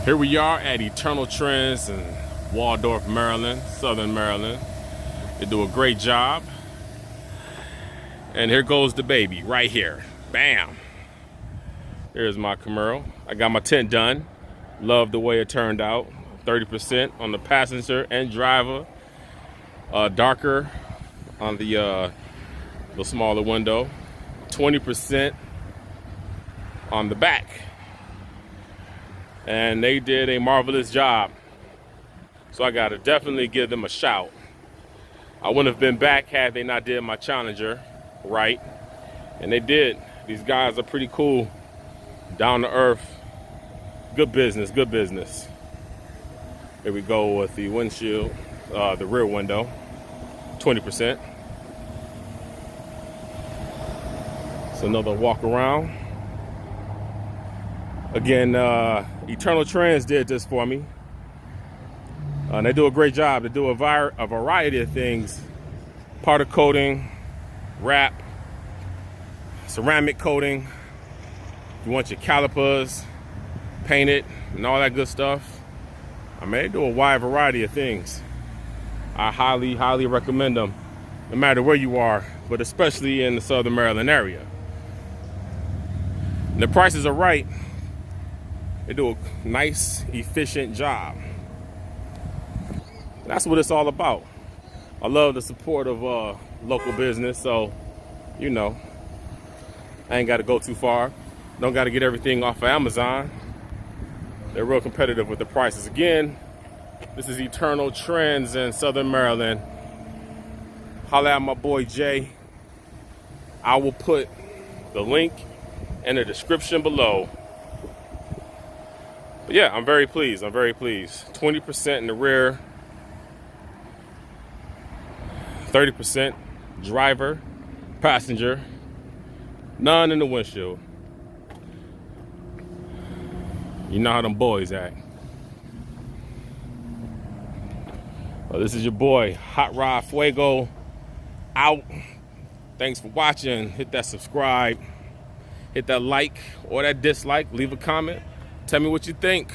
Here we are at Eternal Trends in Waldorf, Maryland, Southern Maryland. They do a great job. And here goes the baby right here. Bam. Here's my Camaro. I got my tint done. Love the way it turned out. 30% on the passenger and driver. Darker on the smaller window. 20% on the back. And they did a marvelous job. So I gotta definitely give them a shout. I wouldn't have been back had they not did my Challenger right. And they did. These guys are pretty cool, down to earth. Good business, good business. Here we go with the windshield, the rear window, 20%. It's another walk around. Again, Eternal Trends did this for me. And they do a great job. They do a variety of things. Powder coating, wrap, ceramic coating. If you want your calipers painted and all that good stuff. I mean, they do a wide variety of things. I highly, highly recommend them, no matter where you are, but especially in the Southern Maryland area. And the prices are right. They do a nice, efficient job. That's what it's all about. I love the support of local business, so, you know, I ain't got to go too far. Don't got to get everything off of Amazon. They're real competitive with the prices. Again, this is Eternal Trends in Southern Maryland. Holla at my boy Jay. I will put the link in the description below. But yeah, I'm very pleased. I'm very pleased. 20% in the rear, 30% driver, passenger, none in the windshield. You know how them boys act. Well, this is your boy, Hot Rod Fuego, out. Thanks for watching. Hit that subscribe, hit that like or that dislike, leave a comment. Tell me what you think.